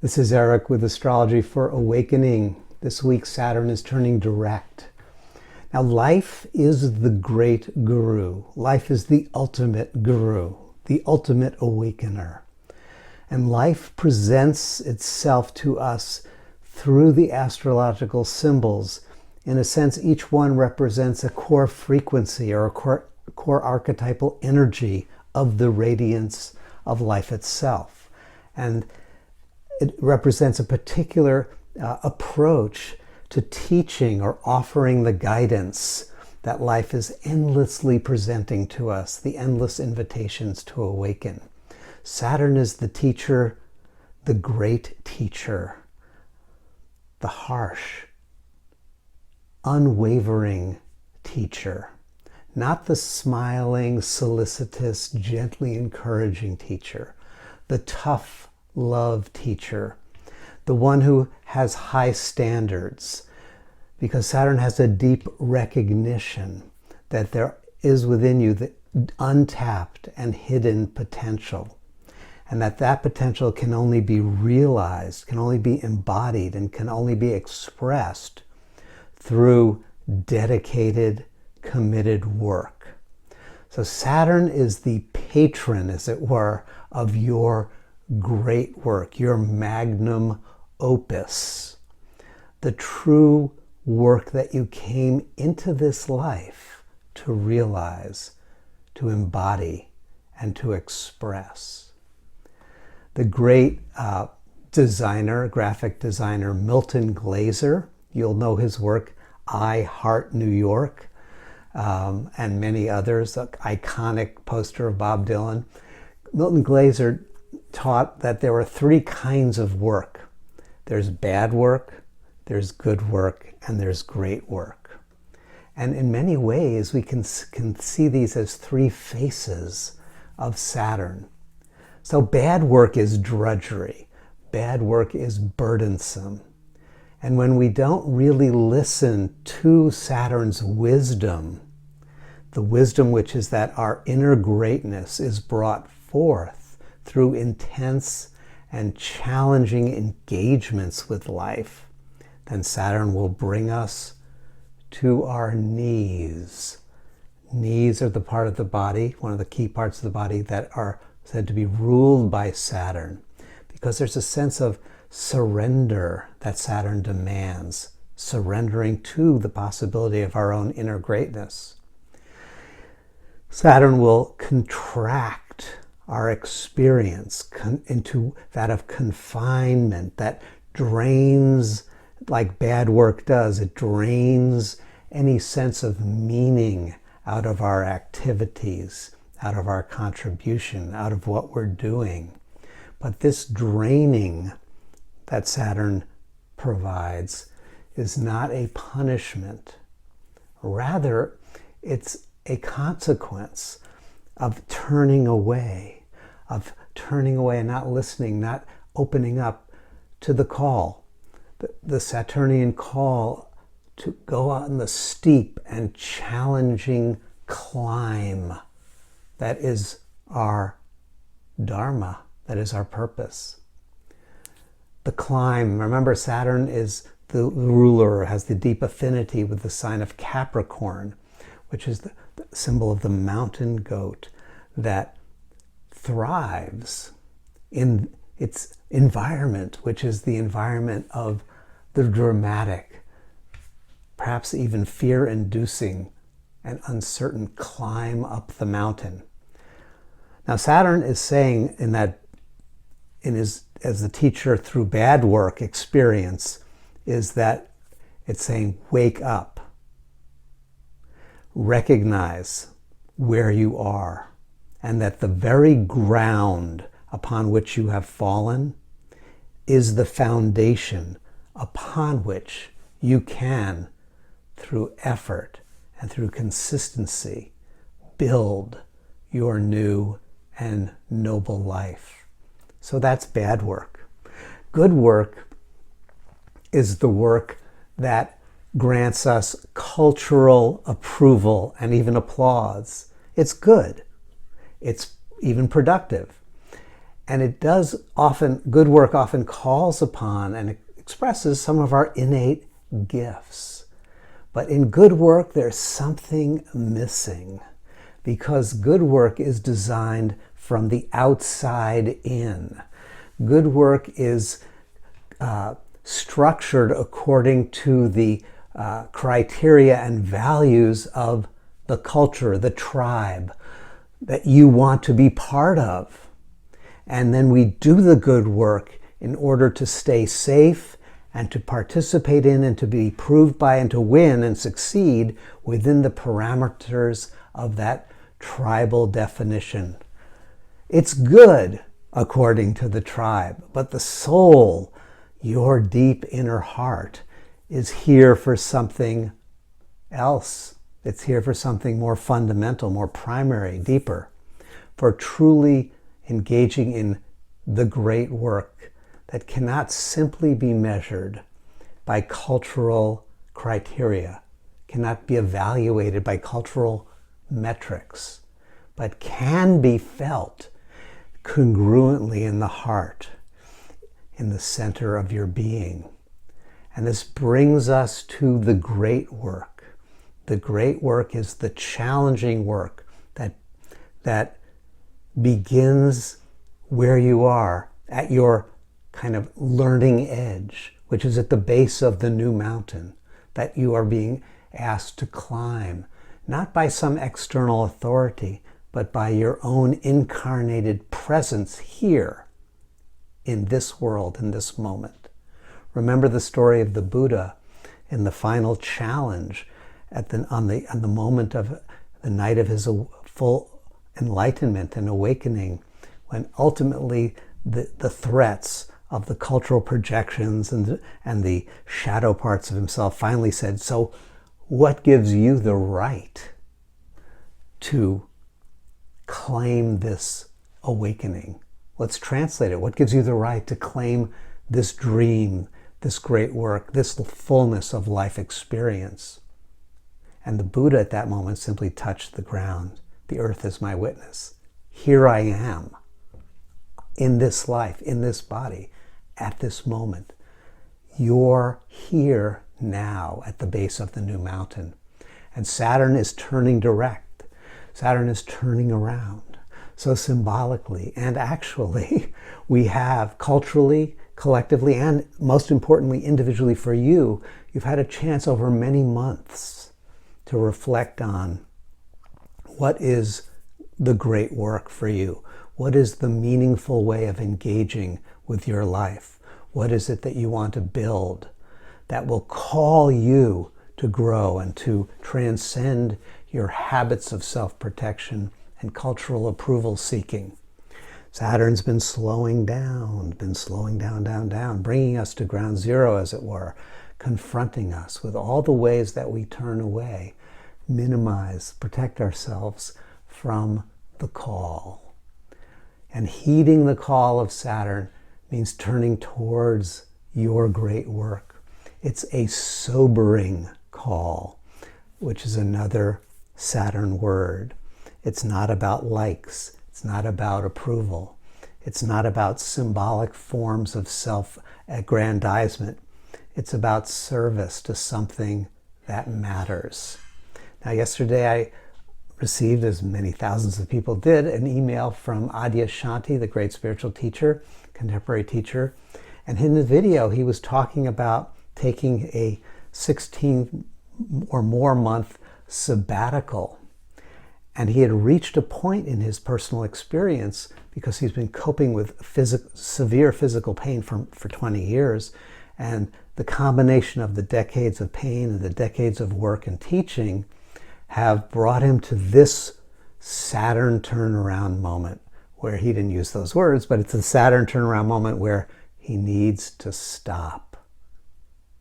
This is Eric with Astrology for Awakening. This week Saturn is turning direct. Now life is the great guru. Life is the ultimate guru, the ultimate awakener. And life presents itself to us through the astrological symbols. In a sense, each one represents a core frequency or a core archetypal energy of the radiance of life itself. And it represents a particular approach to teaching or offering the guidance that life is endlessly presenting to us, the endless invitations to awaken. Saturn is the teacher, the great teacher, the harsh, unwavering teacher, not the smiling, solicitous, gently encouraging teacher, the tough love teacher, the one who has high standards, because Saturn has a deep recognition that there is within you the untapped and hidden potential, and that potential can only be realized, can only be embodied, and can only be expressed through dedicated, committed work. So Saturn is the patron, as it were, of your great work, your magnum opus, the true work that you came into this life to realize, to embody, and to express. The great graphic designer, Milton Glaser, you'll know his work, I Heart New York, and many others, the iconic poster of Bob Dylan. Milton Glaser taught that there are three kinds of work. There's bad work, there's good work, and there's great work. And in many ways, we can see these as three faces of Saturn. So bad work is drudgery. Bad work is burdensome. And when we don't really listen to Saturn's wisdom, the wisdom which is that our inner greatness is brought forth through intense and challenging engagements with life, then Saturn will bring us to our knees. Knees are the part of the body, one of the key parts of the body that are said to be ruled by Saturn, because there's a sense of surrender that Saturn demands, surrendering to the possibility of our own inner greatness. Saturn will contract our experience into that of confinement that drains, like bad work does, it drains any sense of meaning out of our activities, out of our contribution, out of what we're doing. But this draining that Saturn provides is not a punishment. Rather, it's a consequence of turning away and not listening, not opening up to the call, the Saturnian call to go on the steep and challenging climb that is our dharma, that is our purpose. The climb, remember Saturn is the ruler, has the deep affinity with the sign of Capricorn, which is the symbol of the mountain goat that thrives in its environment, which is the environment of the dramatic, perhaps even fear-inducing and uncertain climb up the mountain. Now Saturn is saying as the teacher through bad work experience, is that it's saying, wake up, recognize where you are, and that the very ground upon which you have fallen is the foundation upon which you can, through effort and through consistency, build your new and noble life. So that's bad work. Good work is the work that grants us cultural approval and even applause. It's good. It's even productive. And it does often, good work often calls upon and expresses some of our innate gifts. But in good work, there's something missing, because good work is designed from the outside in. Good work is structured according to the criteria and values of the culture, the tribe that you want to be part of. And then we do the good work in order to stay safe and to participate in and to be proved by and to win and succeed within the parameters of that tribal definition. It's good according to the tribe, but the soul, your deep inner heart, is here for something else. It's here for something more fundamental, more primary, deeper, for truly engaging in the great work that cannot simply be measured by cultural criteria, cannot be evaluated by cultural metrics, but can be felt congruently in the heart, in the center of your being. And this brings us to the great work. The great work is the challenging work that begins where you are, at your kind of learning edge, which is at the base of the new mountain that you are being asked to climb, not by some external authority, but by your own incarnated presence here in this world, in this moment. Remember the story of the Buddha in the final challenge on the moment of the night of his full enlightenment and awakening, when ultimately the threats of the cultural projections and the shadow parts of himself finally said, so what gives you the right to claim this awakening? Let's translate it. What gives you the right to claim this dream, this great work, this fullness of life experience? And the Buddha at that moment simply touched the ground. The earth is my witness. Here I am, in this life, in this body, at this moment. You're here now at the base of the new mountain. And Saturn is turning direct. Saturn is turning around. So symbolically and actually, we have culturally, collectively, and most importantly, individually for you, you've had a chance over many months to reflect on what is the great work for you? What is the meaningful way of engaging with your life? What is it that you want to build that will call you to grow and to transcend your habits of self-protection and cultural approval seeking? Saturn's been slowing down, down, bringing us to ground zero, as it were, confronting us with all the ways that we turn away, minimize, protect ourselves from the call. And heeding the call of Saturn means turning towards your great work. It's a sobering call, which is another Saturn word. It's not about likes. It's not about approval. It's not about symbolic forms of self-aggrandizement. It's about service to something that matters. Now, yesterday I received, as many thousands of people did, an email from Adyashanti, the great spiritual teacher, contemporary teacher. And in the video, he was talking about taking a 16 or more month sabbatical. And he had reached a point in his personal experience, because he's been coping with severe physical pain for 20 years. And the combination of the decades of pain and the decades of work and teaching have brought him to this Saturn turnaround moment, where he didn't use those words, but it's a Saturn turnaround moment where he needs to stop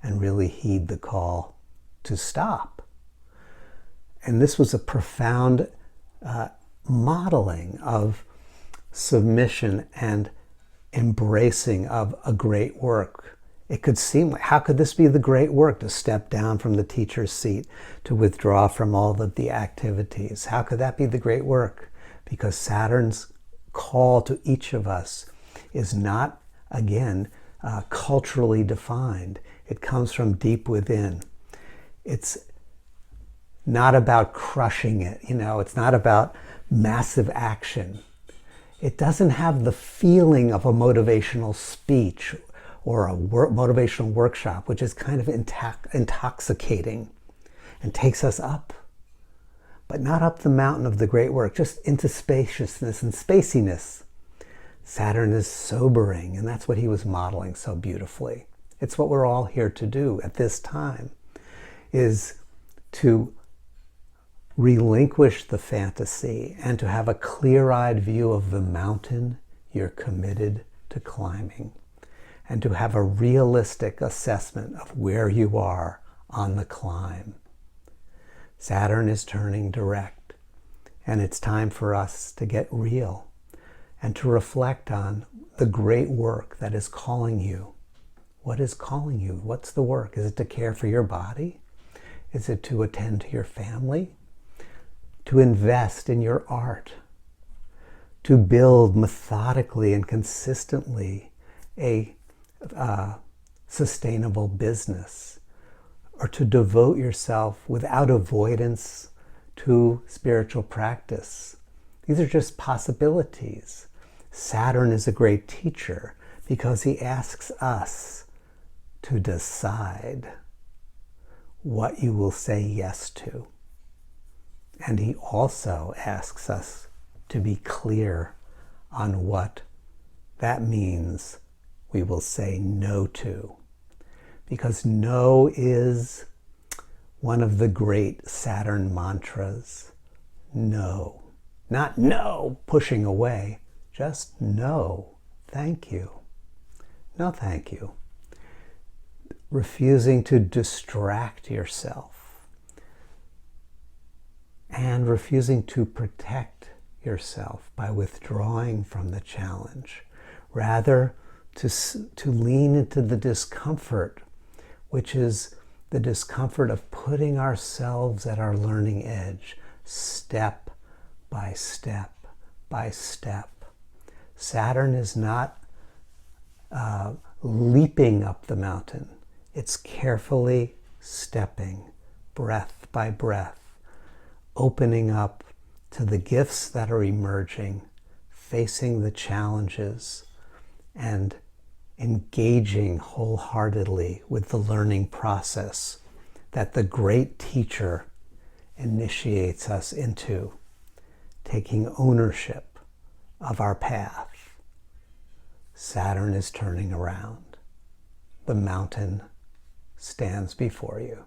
and really heed the call to stop. And this was a profound modeling of submission and embracing of a great work. It could seem like, how could this be the great work, to step down from the teacher's seat, to withdraw from all of the activities? How could that be the great work? Because Saturn's call to each of us is not, again, culturally defined. It comes from deep within. It's not about crushing it, it's not about massive action. It doesn't have the feeling of a motivational speech or a motivational workshop, which is kind of intoxicating and takes us up, but not up the mountain of the great work, just into spaciousness and spaciness. Saturn is sobering, and that's what he was modeling so beautifully. It's what we're all here to do at this time, is to relinquish the fantasy and to have a clear-eyed view of the mountain you're committed to climbing, and to have a realistic assessment of where you are on the climb. Saturn is turning direct, and it's time for us to get real and to reflect on the great work that is calling you. What is calling you? What's the work? Is it to care for your body? Is it to attend to your family? To invest in your art? To build methodically and consistently a sustainable business? Or to devote yourself without avoidance to spiritual practice? These are just possibilities. Saturn is a great teacher because he asks us to decide what you will say yes to. And he also asks us to be clear on what that means we will say no to. Because no is one of the great Saturn mantras. No. Not no, pushing away. Just no. Thank you. No, thank you. Refusing to distract yourself. And refusing to protect yourself by withdrawing from the challenge. Rather, to lean into the discomfort, which is the discomfort of putting ourselves at our learning edge, step by step by step. Saturn is not leaping up the mountain. It's carefully stepping, breath by breath, opening up to the gifts that are emerging, facing the challenges, and engaging wholeheartedly with the learning process that the great teacher initiates us into, taking ownership of our path. Saturn is turning around. The mountain stands before you.